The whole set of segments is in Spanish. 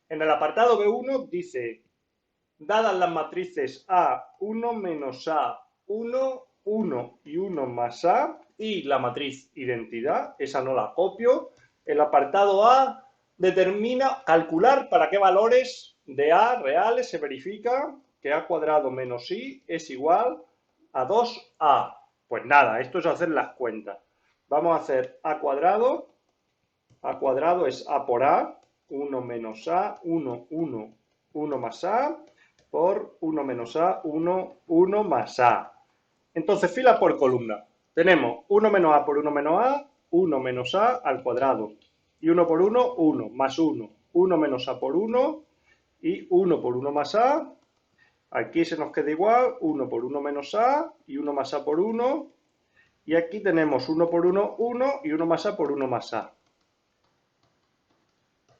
En el apartado B1 dice, dadas las matrices A, 1 menos A, 1, 1 y 1 más A, y la matriz identidad, esa no la copio, el apartado A determina, calcular para qué valores de A reales se verifica que A cuadrado menos I es igual a 2A. Pues nada, esto es hacer las cuentas. Vamos a hacer A cuadrado es A por A, 1 menos A, 1, 1, 1 más A, por 1 menos A, 1, 1 más A. Entonces, fila por columna. Tenemos 1 menos A por 1 menos A, 1 menos A al cuadrado. Y 1 por 1, 1, más 1. 1 menos A por 1 y 1 por 1 más A. Aquí se nos queda igual, 1 por 1 menos A y 1 más A por 1. Y aquí tenemos 1 por 1, 1 y 1 más A por 1 más A.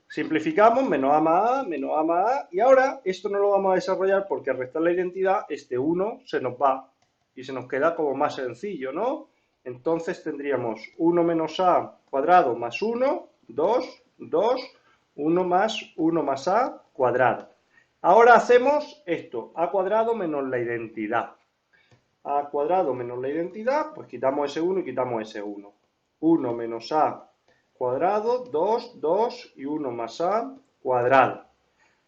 Simplificamos, menos A más A, menos A más A, y ahora esto no lo vamos a desarrollar porque al restar la identidad, este 1 se nos va y se nos queda como más sencillo, ¿no? Entonces tendríamos 1 menos A cuadrado más 1, 2, 2, 1 más A cuadrado. Ahora hacemos esto, A cuadrado menos la identidad. A cuadrado menos la identidad, pues quitamos ese 1 y quitamos ese 1. 1 menos A cuadrado, 2, 2 y 1 más A cuadrado.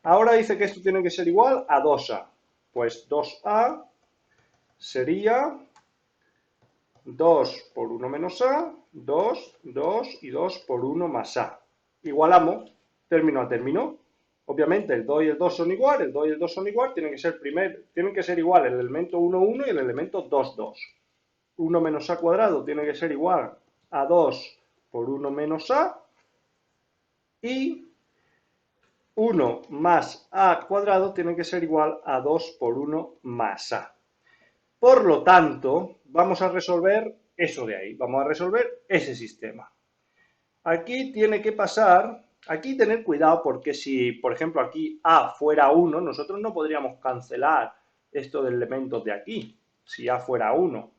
Ahora dice que esto tiene que ser igual a 2A. Pues 2A sería 2 por 1 menos A, 2, 2 y 2 por 1 más A. Igualamos término a término. Obviamente el 2 y el 2 son igual, el 2 y el 2 son igual, tienen que ser igual el elemento 1, 1 y el elemento 2, 2. 1 menos A cuadrado tiene que ser igual a 2 por 1 menos A y 1 más A cuadrado tiene que ser igual a 2 por 1 más A. Por lo tanto, vamos a resolver eso de ahí, vamos a resolver ese sistema. Aquí tiene que pasar, aquí tener cuidado porque si, por ejemplo, aquí A fuera 1, nosotros no podríamos cancelar esto de elementos de aquí, si A fuera 1.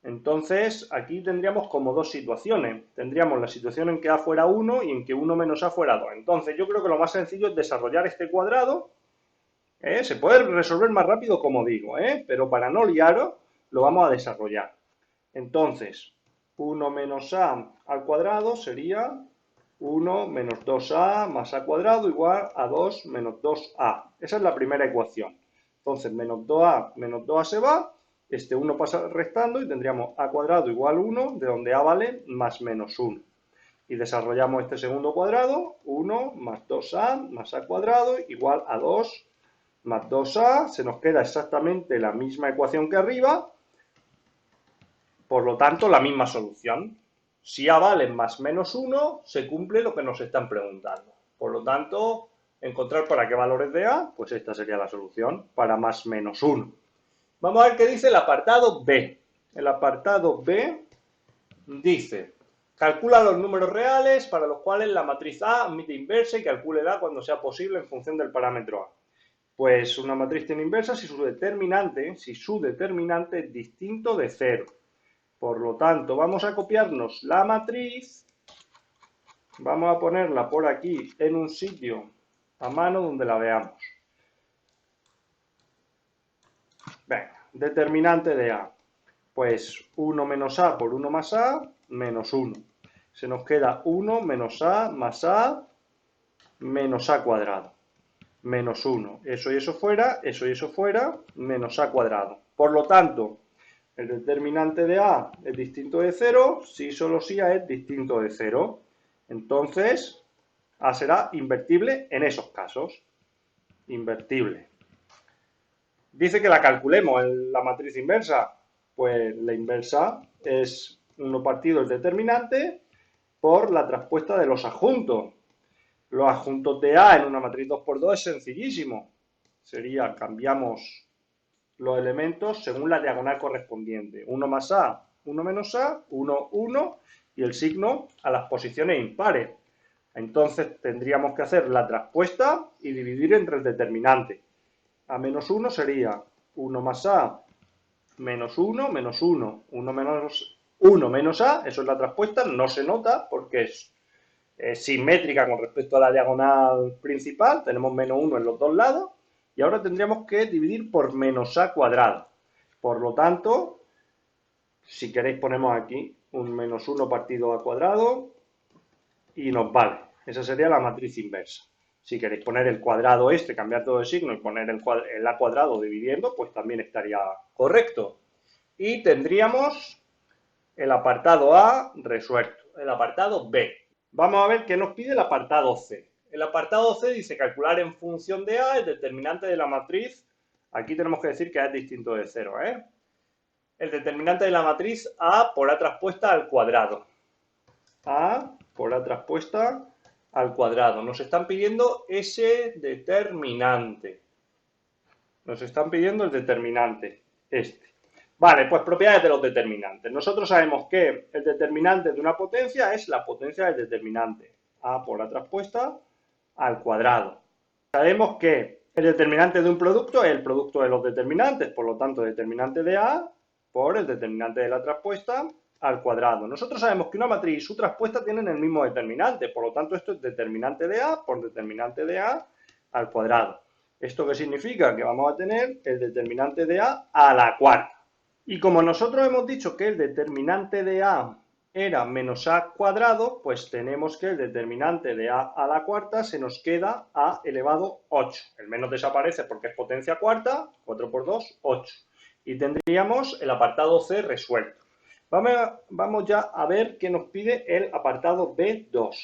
Entonces, aquí tendríamos como dos situaciones. Tendríamos la situación en que A fuera 1 y en que 1 menos A fuera 2. Entonces, yo creo que lo más sencillo es desarrollar este cuadrado. Se puede resolver más rápido, como digo, pero para no liaros, lo vamos a desarrollar. Entonces, 1 menos A al cuadrado sería 1 menos 2A más A cuadrado igual a 2 menos 2A. Esa es la primera ecuación. Entonces, menos 2A menos 2A se va, este 1 pasa restando y tendríamos A cuadrado igual 1, de donde A vale más menos 1. Y desarrollamos este segundo cuadrado, 1 más 2A más A cuadrado igual a 2 más 2A. Se nos queda exactamente la misma ecuación que arriba, por lo tanto, la misma solución. Si A vale más menos 1, se cumple lo que nos están preguntando. Por lo tanto, encontrar para qué valores de A, pues esta sería la solución, para más menos 1. Vamos a ver qué dice el apartado B. El apartado B dice, calcula los números reales para los cuales la matriz A admite inversa y calcúlela cuando sea posible en función del parámetro A. Pues una matriz tiene inversa si su determinante es distinto de 0. Por lo tanto, vamos a copiarnos la matriz, vamos a ponerla por aquí en un sitio a mano donde la veamos. Venga, determinante de A. Pues 1 menos A por 1 más A, menos 1. Se nos queda 1 menos A más A menos A cuadrado. Menos 1. Eso y eso fuera, menos A cuadrado. Por lo tanto, el determinante de A es distinto de 0 si solo si A es distinto de 0. Entonces, A será invertible en esos casos. Invertible. Dice que la calculemos en la matriz inversa. Pues la inversa es 1 partido el determinante por la traspuesta de los adjuntos. Los adjuntos de A en una matriz 2×2 es sencillísimo. Sería, cambiamos los elementos según la diagonal correspondiente. 1 más A, 1 menos A, 1, 1 y el signo a las posiciones impares. Entonces tendríamos que hacer la traspuesta y dividir entre el determinante. A menos 1 sería 1 más A menos 1, menos 1, 1 menos A, eso es la traspuesta, no se nota porque es simétrica con respecto a la diagonal principal, tenemos menos 1 en los dos lados, y ahora tendríamos que dividir por menos a cuadrado. Por lo tanto, si queréis ponemos aquí un menos 1 partido a cuadrado y nos vale. Esa sería la matriz inversa. Si queréis poner el cuadrado cambiar todo el signo y poner el a cuadrado dividiendo, pues también estaría correcto. Y tendríamos el apartado A resuelto. El apartado B. Vamos a ver qué nos pide el apartado C. El apartado C dice calcular en función de A el determinante de la matriz. Aquí tenemos que decir que A es distinto de 0, El determinante de la matriz A por A traspuesta al cuadrado. A por A traspuesta al cuadrado. Nos están pidiendo ese determinante. Nos están pidiendo el determinante, este. Vale, pues propiedades de los determinantes. Nosotros sabemos que el determinante de una potencia es la potencia del determinante. A por A traspuesta al cuadrado. Sabemos que el determinante de un producto es el producto de los determinantes, por lo tanto, determinante de A por el determinante de la traspuesta al cuadrado. Nosotros sabemos que una matriz y su traspuesta tienen el mismo determinante, por lo tanto, esto es determinante de A por determinante de A al cuadrado. ¿Esto qué significa? Que vamos a tener el determinante de a la cuarta. Y como nosotros hemos dicho que el determinante de a era menos a cuadrado, pues tenemos que el determinante de a la cuarta se nos queda a elevado 8. El menos desaparece porque es potencia cuarta, 4 por 2, 8. Y tendríamos el apartado C resuelto. Vamos ya a ver qué nos pide el apartado B2.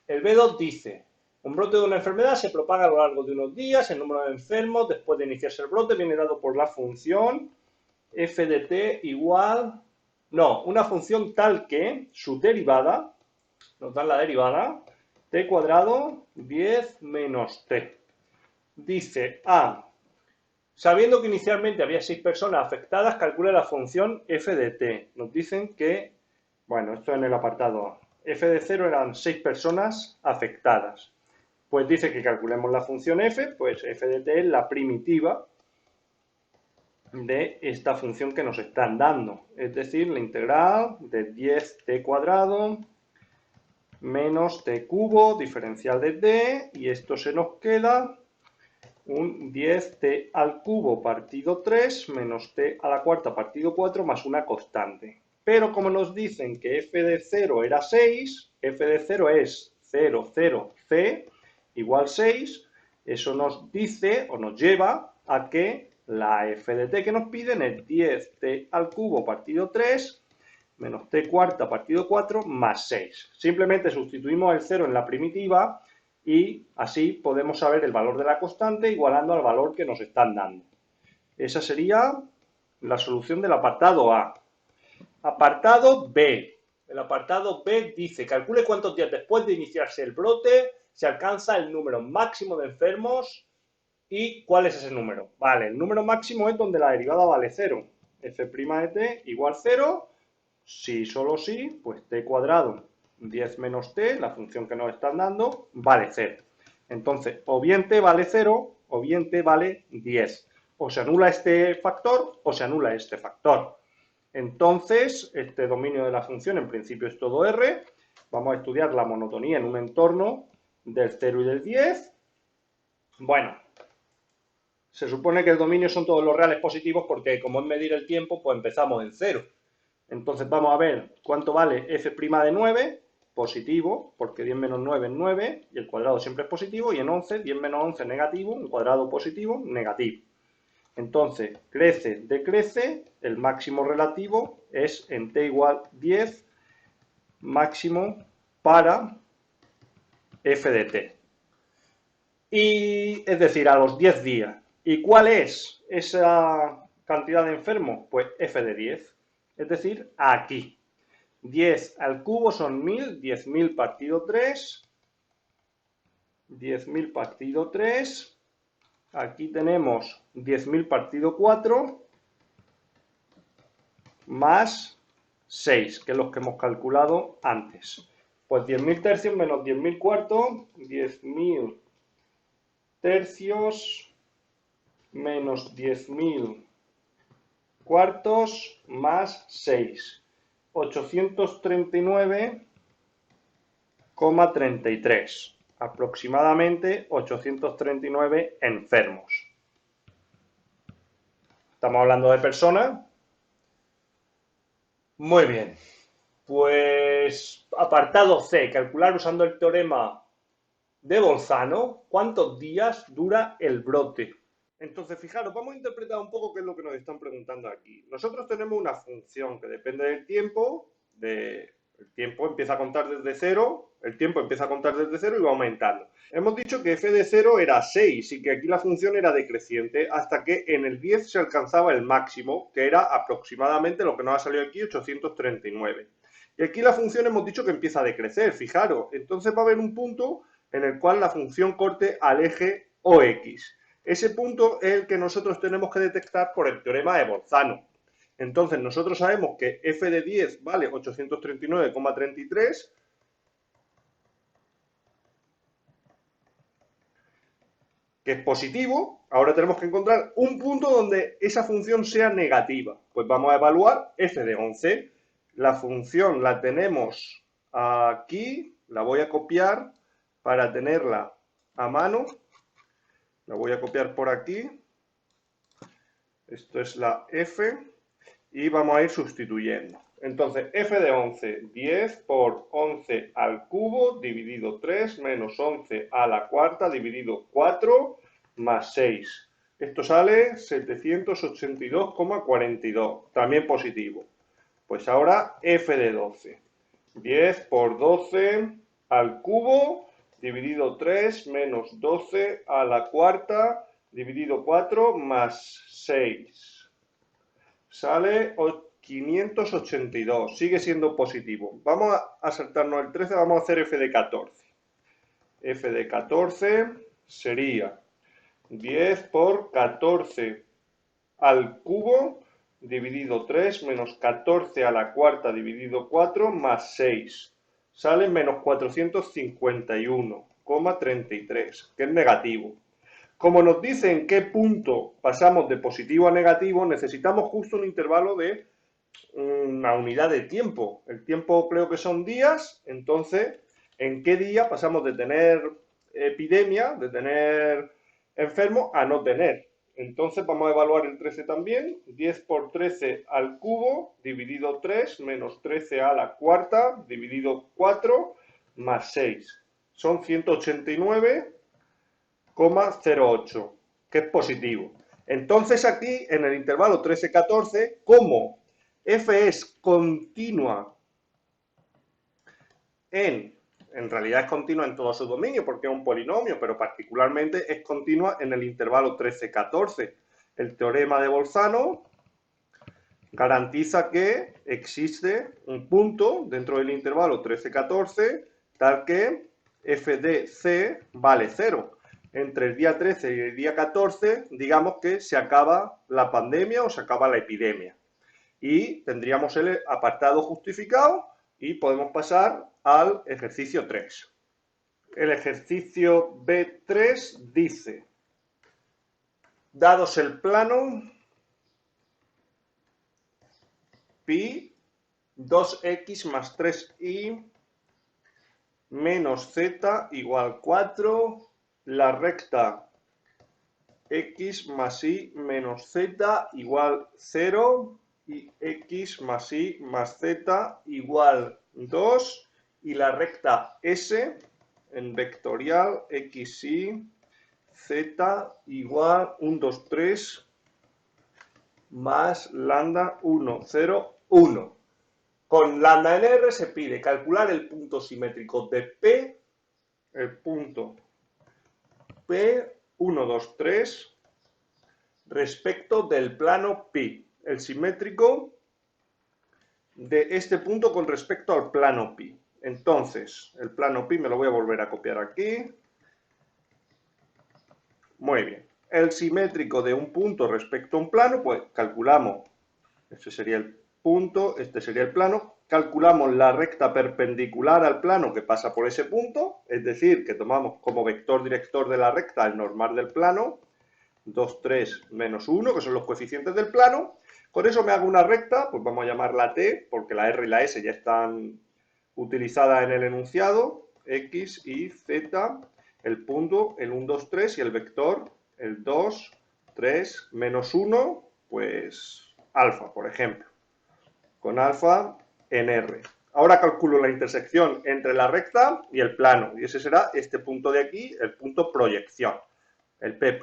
El B2 dice: un brote de una enfermedad se propaga a lo largo de unos días, el número de enfermos después de iniciarse el brote viene dado por la función f de t igual... No, una función tal que su derivada, nos dan la derivada, t cuadrado 10 menos t. Dice A, sabiendo que inicialmente había 6 personas afectadas, calcula la función f de t. Nos dicen que, bueno, esto en el apartado A, f de 0 eran 6 personas afectadas. Pues dice que calculemos la función f, pues f de t es la primitiva de esta función que nos están dando, es decir, la integral de 10t cuadrado menos t cubo, diferencial de t, y esto se nos queda un 10t al cubo partido 3 menos t a la cuarta partido 4 más una constante. Pero como nos dicen que f de 0 era 6, f de 0 es 0, 0, c igual 6, eso nos dice o nos lleva a que la f de t que nos piden es 10t al cubo partido 3 menos t cuarta partido 4 más 6. Simplemente sustituimos el 0 en la primitiva y así podemos saber el valor de la constante igualando al valor que nos están dando. Esa sería la solución del apartado A. Apartado B. El apartado B dice: calcule cuántos días después de iniciarse el brote se alcanza el número máximo de enfermos. ¿Y cuál es ese número? Vale, el número máximo es donde la derivada vale 0. f' de t igual 0. Si solo si, pues t cuadrado 10 menos t, la función que nos están dando, vale 0. Entonces, o bien t vale 0, o bien t vale 10. O se anula este factor, o se anula este factor. Entonces, este dominio de la función en principio es todo R. Vamos a estudiar la monotonía en un entorno del 0 y del 10. Bueno, se supone que el dominio son todos los reales positivos porque como es medir el tiempo, pues empezamos en 0. Entonces vamos a ver cuánto vale f' de 9, positivo, porque 10 menos 9 es 9, y el cuadrado siempre es positivo, y en 11, 10 menos 11 negativo, un cuadrado positivo, negativo. Entonces, crece, decrece, el máximo relativo es en t igual 10, máximo para f de t. Y es decir, a los 10 días. ¿Y cuál es esa cantidad de enfermos? Pues f de 10. Es decir, aquí. 10 al cubo son 1000, 10.000 partido 3. 10.000 partido 3. Aquí tenemos 10.000 partido 4. Más 6, que es los que hemos calculado antes. Pues 10.000 tercios menos 10.000 cuartos. 10.000 tercios menos 10.000 cuartos más 6. 839,5 33. Aproximadamente 839 enfermos. Estamos hablando de personas. Muy bien. Pues apartado C, calcular usando el teorema de Bolzano cuántos días dura el brote. Entonces, fijaros, vamos a interpretar un poco qué es lo que nos están preguntando aquí. Nosotros tenemos una función que depende del tiempo, el tiempo empieza a contar desde cero, el tiempo empieza a contar desde cero y va aumentando. Hemos dicho que f de 0 era 6 y que aquí la función era decreciente hasta que en el 10 se alcanzaba el máximo, que era aproximadamente lo que nos ha salido aquí, 839. Y aquí la función hemos dicho que empieza a decrecer, fijaros. Entonces va a haber un punto en el cual la función corte al eje OX. Ese punto es el que nosotros tenemos que detectar por el teorema de Bolzano. Entonces nosotros sabemos que f de 10 vale 839,33, que es positivo. Ahora tenemos que encontrar un punto donde esa función sea negativa. Pues vamos a evaluar f de 11. La función la tenemos aquí, la voy a copiar para tenerla a mano. La voy a copiar por aquí. Esto es la f. Y vamos a ir sustituyendo. Entonces, f de 11, 10 por 11 al cubo dividido 3 menos 11 a la cuarta dividido 4 más 6. Esto sale 782,42. También positivo. Pues ahora f de 12. 10 por 12 al cubo dividido 3 menos 12 a la cuarta dividido 4 más 6. Sale 582, sigue siendo positivo. Vamos a saltarnos el 13, vamos a hacer f de 14. f de 14 sería 10 por 14 al cubo dividido 3 menos 14 a la cuarta dividido 4 más 6. Sale menos 451,33, que es negativo. Como nos dice en qué punto pasamos de positivo a negativo, necesitamos justo un intervalo de una unidad de tiempo. El tiempo creo que son días, entonces, ¿en qué día pasamos de tener epidemia, de tener enfermos, a no tener? Entonces vamos a evaluar el 13 también. 10 por 13 al cubo, dividido 3, menos 13 a la cuarta, dividido 4, más 6. Son 189,08, que es positivo. Entonces aquí, en el intervalo 13-14, como f es continua en realidad es continua en todo su dominio porque es un polinomio, pero particularmente es continua en el intervalo 13-14. El teorema de Bolzano garantiza que existe un punto dentro del intervalo 13-14 tal que f de c vale 0. Entre el día 13 y el día 14, digamos que se acaba la pandemia o se acaba la epidemia. Y tendríamos el apartado justificado y podemos pasar al ejercicio 3. El ejercicio B3 dice, dados el plano, pi 2x más 3y menos z igual 4, la recta x más y menos z igual 0 y x más y más z igual 2 y la recta S en vectorial x, y, z igual 1, 2, 3 más lambda 1, 0, 1. Con lambda en R se pide calcular el punto simétrico de P, el punto P, 1, 2, 3, respecto del plano pi, el simétrico de este punto con respecto al plano pi. Entonces, el plano pi me lo voy a volver a copiar aquí. Muy bien. El simétrico de un punto respecto a un plano, pues calculamos, este sería el punto, este sería el plano, calculamos la recta perpendicular al plano que pasa por ese punto, es decir, que tomamos como vector director de la recta el normal del plano, 2, 3, menos 1, que son los coeficientes del plano. Con eso me hago una recta, pues vamos a llamarla T, porque la R y la S ya están utilizadas en el enunciado. X, Y, Z, el punto, el 1, 2, 3 y el vector, el 2, 3, menos 1, pues alfa, por ejemplo, con alfa en R. Ahora calculo la intersección entre la recta y el plano, y ese será este punto de aquí, el punto proyección, el P'.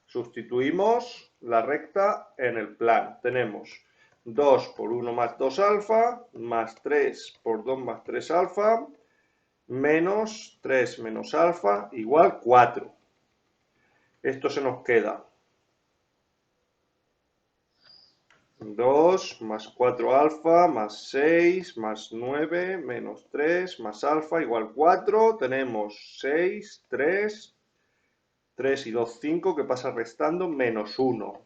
Sustituimos la recta en el plano. Tenemos 2 por 1 más 2 alfa, más 3 por 2 más 3 alfa, menos 3 menos alfa, igual 4. Esto se nos queda 2 más 4 alfa, más 6, más 9, menos 3, más alfa, igual 4. Tenemos 6, 3, 3 y 2, 5, que pasa restando, menos 1.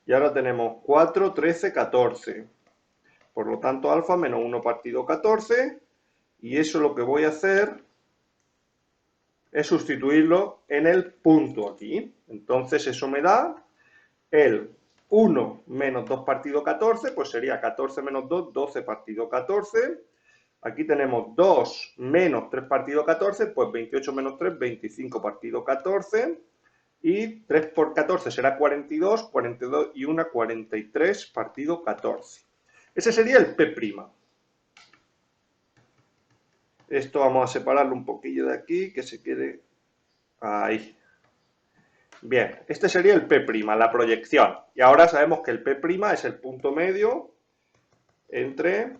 Y ahora tenemos 4, 13, 14. Por lo tanto, alfa menos 1 partido 14. Y eso lo que voy a hacer es sustituirlo en el punto aquí. Entonces eso me da el 1 menos 2 partido 14, pues sería 14 menos 2, 12 partido 14. Aquí tenemos 2 menos 3 partido 14, pues 28 menos 3, 25 partido 14. Y 3 por 14 será 42, 42 y 1, 43 partido 14. Ese sería el P'. Esto vamos a separarlo un poquillo de aquí, que se quede ahí. Bien, este sería el P', la proyección. Y ahora sabemos que el P' es el punto medio entre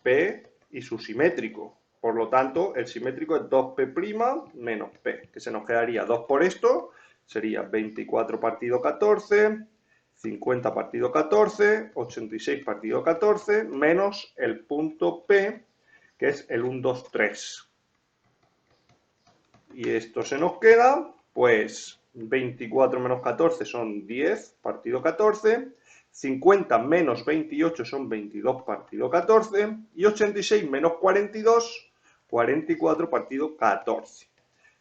P y su simétrico. Por lo tanto, el simétrico es 2P' menos P, que se nos quedaría 2 por esto, sería 24 partido 14, 50 partido 14, 86 partido 14, menos el punto P, que es el 1, 2, 3. Y esto se nos queda, pues 24 menos 14 son 10 partido 14, 50 menos 28 son 22 partido 14 y 86 menos 42, 44 partido 14.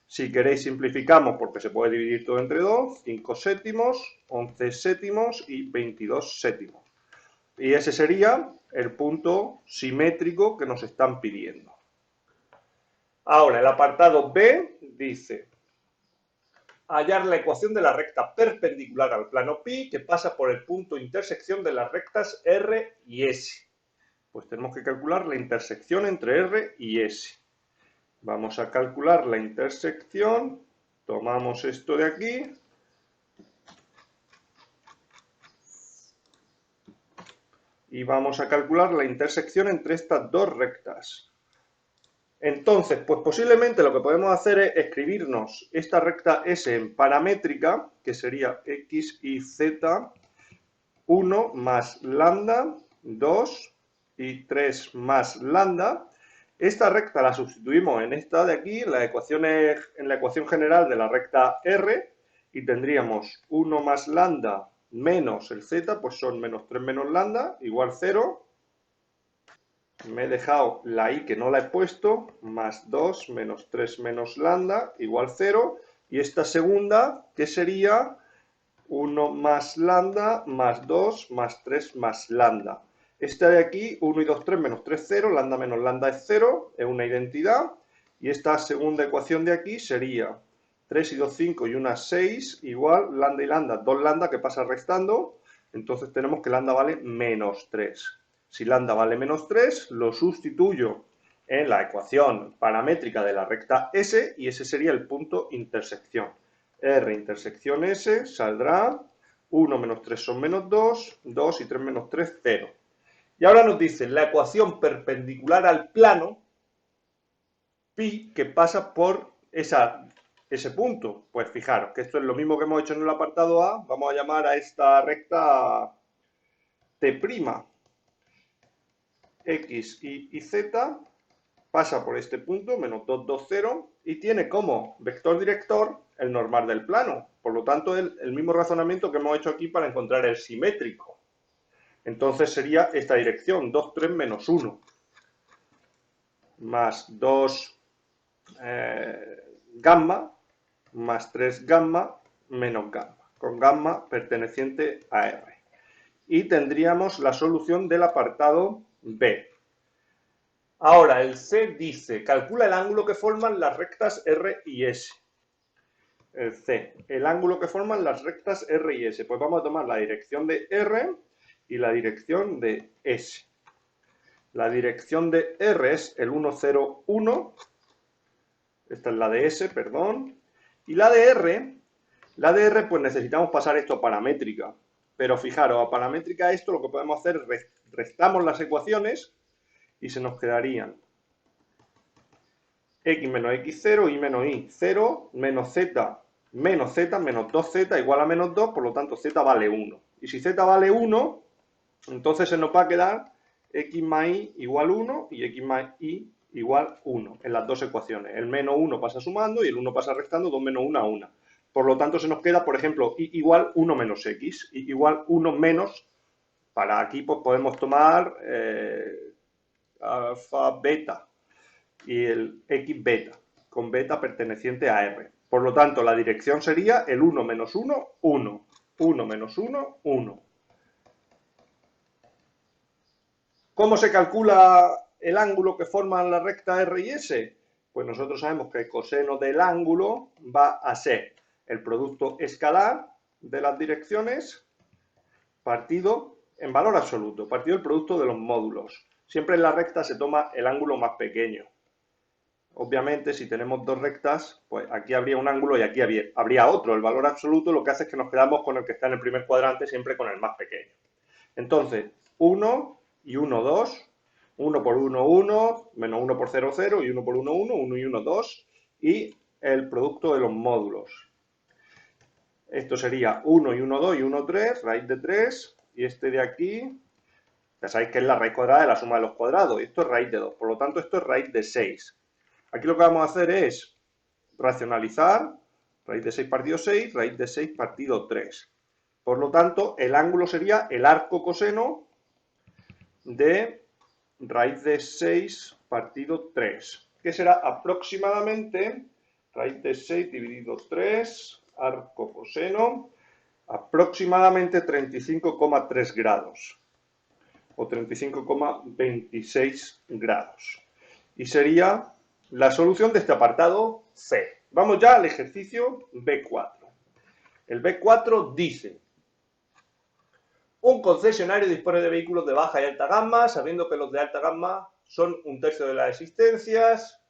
Si queréis simplificamos porque se puede dividir todo entre 2, 5 séptimos, 11 séptimos y 22 séptimos. Y ese sería el punto simétrico que nos están pidiendo. Ahora, el apartado B dice hallar la ecuación de la recta perpendicular al plano pi que pasa por el punto intersección de las rectas R y S. Pues tenemos que calcular la intersección entre R y S. Vamos a calcular la intersección. Tomamos esto de aquí. Y vamos a calcular la intersección entre estas dos rectas. Entonces, pues posiblemente lo que podemos hacer es escribirnos esta recta S en paramétrica, que sería X, Y, Z, 1 más lambda, 2 y 3 más lambda. Esta recta la sustituimos en esta de aquí, en la ecuación general de la recta R, y tendríamos 1 más lambda menos el Z, pues son menos 3 menos lambda, igual 0. Me he dejado la i que no la he puesto, más 2 menos 3 menos lambda, igual 0. Y esta segunda, que sería 1 más lambda, más 2, más 3 más lambda. Esta de aquí, 1 y 2, 3 menos 3, 0, lambda menos lambda es 0, es una identidad. Y esta segunda ecuación de aquí sería 3 y 2, 5 y 1, 6, igual lambda y lambda, 2 lambda que pasa restando. Entonces tenemos que lambda vale menos 3. Si lambda vale menos 3, lo sustituyo en la ecuación paramétrica de la recta S y ese sería el punto intersección. R intersección S saldrá 1 menos 3 son menos 2, 2 y 3 menos 3, 0. Y ahora nos dice la ecuación perpendicular al plano pi que pasa por ese punto. Pues fijaros que esto es lo mismo que hemos hecho en el apartado A. Vamos a llamar a esta recta T'. X, Y Z pasa por este punto, menos 2, 2, 0, y tiene como vector director el normal del plano. Por lo tanto, el mismo razonamiento que hemos hecho aquí para encontrar el simétrico. Entonces sería esta dirección, 2, 3, menos 1, más 2 gamma, más 3 gamma, menos gamma, con gamma perteneciente a R. Y tendríamos la solución del apartado B. Ahora, el C dice, calcula el ángulo que forman las rectas R y S. El C, el ángulo que forman las rectas R y S. Pues vamos a tomar la dirección de R y la dirección de S. La dirección de R es el 1, 0, 1. Esta es la de S, perdón. Y la de R, pues necesitamos pasar esto a paramétrica. Pero fijaros, a paramétrica esto lo que podemos hacer es restamos las ecuaciones y se nos quedarían x menos x0, y menos y, 0 menos z menos 2z igual a menos 2, por lo tanto z vale 1. Y si z vale 1, entonces se nos va a quedar x más y igual 1 y x más y igual 1 en las dos ecuaciones. El menos 1 pasa sumando y el 1 pasa restando, 2 menos 1 a 1. Por lo tanto se nos queda, por ejemplo, y igual 1 menos x, y igual 1 menos, para aquí pues podemos tomar alfa beta y el x beta, con beta perteneciente a R. Por lo tanto, la dirección sería el 1 menos 1, 1. 1 menos 1, 1. ¿Cómo se calcula el ángulo que forman la recta R y S? Pues nosotros sabemos que el coseno del ángulo va a ser el producto escalar de las direcciones partido en valor absoluto, partido el producto de los módulos. Siempre en la recta se toma el ángulo más pequeño. Obviamente, si tenemos dos rectas, pues aquí habría un ángulo y aquí habría otro. El valor absoluto lo que hace es que nos quedamos con el que está en el primer cuadrante, siempre con el más pequeño. Entonces, 1 y 1, 2. 1 por 1, 1, menos 1 por 0, 0, y 1 por 1, 1, 1 y 1, 2, y el producto de los módulos. Esto sería 1 y 1, 2 y 1, 3, raíz de 3, y este de aquí, ya sabéis que es la raíz cuadrada de la suma de los cuadrados, y esto es raíz de 2, por lo tanto esto es raíz de 6. Aquí lo que vamos a hacer es racionalizar, raíz de 6 partido 6, raíz de 6 partido 3. Por lo tanto, el ángulo sería el arco coseno de raíz de 6 partido 3, que será aproximadamente raíz de 6 dividido 3, arco coseno, aproximadamente 35,3 grados o 35,26 grados. Y sería la solución de este apartado C. Vamos ya al ejercicio B4. El B4 dice: un concesionario dispone de vehículos de baja y alta gama, sabiendo que los de alta gama son un tercio de las existencias.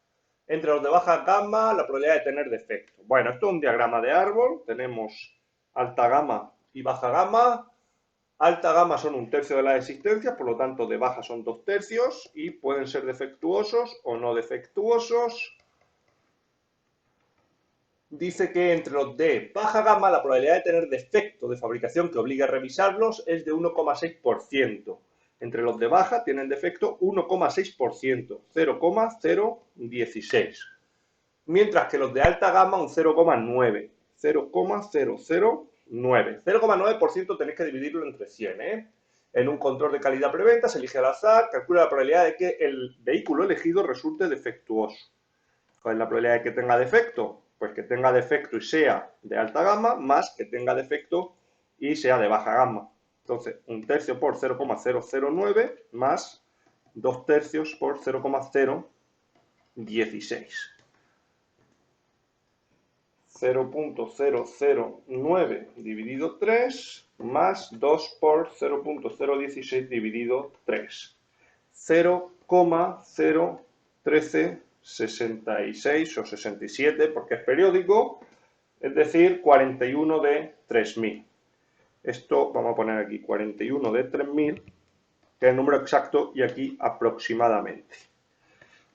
Entre los de baja gama, la probabilidad de tener defecto. Bueno, esto es un diagrama de árbol. Tenemos alta gama y baja gama. Alta gama son un tercio de las existencias, por lo tanto de baja son 2/3 y pueden ser defectuosos o no defectuosos. Dice que entre los de baja gama la probabilidad de tener defecto de fabricación que obliga a revisarlos es de 1,6%. Entre los de baja tienen defecto 1,6%, 0,016. Mientras que los de alta gama un 0,9, 0,009. 0,9% tenéis que dividirlo entre 100, En un control de calidad preventa se elige al azar, calcula la probabilidad de que el vehículo elegido resulte defectuoso. ¿Cuál es la probabilidad de que tenga defecto? Pues que tenga defecto y sea de alta gama, más que tenga defecto y sea de baja gama. Entonces, 1/3 por 0,009 más 2/3 por 0,016. 0,009 dividido 3 más 2 por 0,016 dividido 3. 0,01366 o 67 porque es periódico, es decir, 41 de 3000. Esto vamos a poner aquí 41 de 3000, que es el número exacto, y aquí aproximadamente.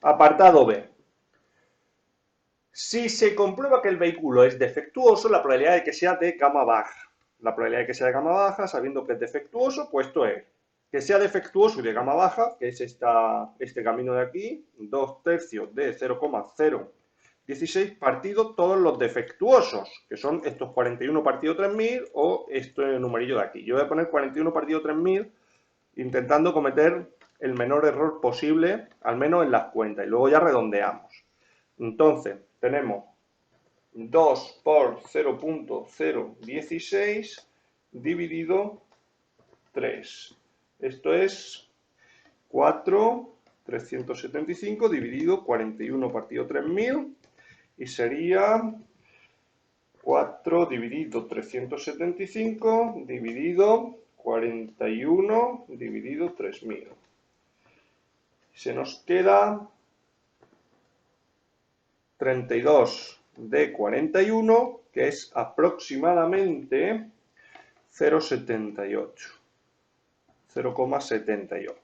Apartado B. Si se comprueba que el vehículo es defectuoso, la probabilidad de que sea de gama baja. La probabilidad de que sea de gama baja, sabiendo que es defectuoso, pues esto es que sea defectuoso y de gama baja, que es este camino de aquí, 2/3 de 0,016 partido todos los defectuosos, que son estos 41 partido 3000 o este numerillo de aquí. Yo voy a poner 41 partido 3000 intentando cometer el menor error posible, al menos en las cuentas, y luego ya redondeamos. Entonces, tenemos 2 por 0,016 dividido 3. Esto es 4 375 dividido 41 partido 3000 y sería 4 dividido 375 dividido 41 dividido 3000. Se nos queda 32 de 41, que es aproximadamente 0,78. 0,78.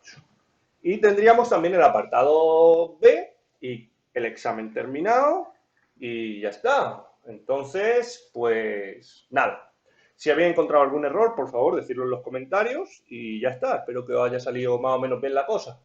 Y tendríamos también el apartado B y el examen terminado y ya está. Entonces, pues nada. Si habéis encontrado algún error, por favor, decidlo en los comentarios y ya está. Espero que os haya salido más o menos bien la cosa.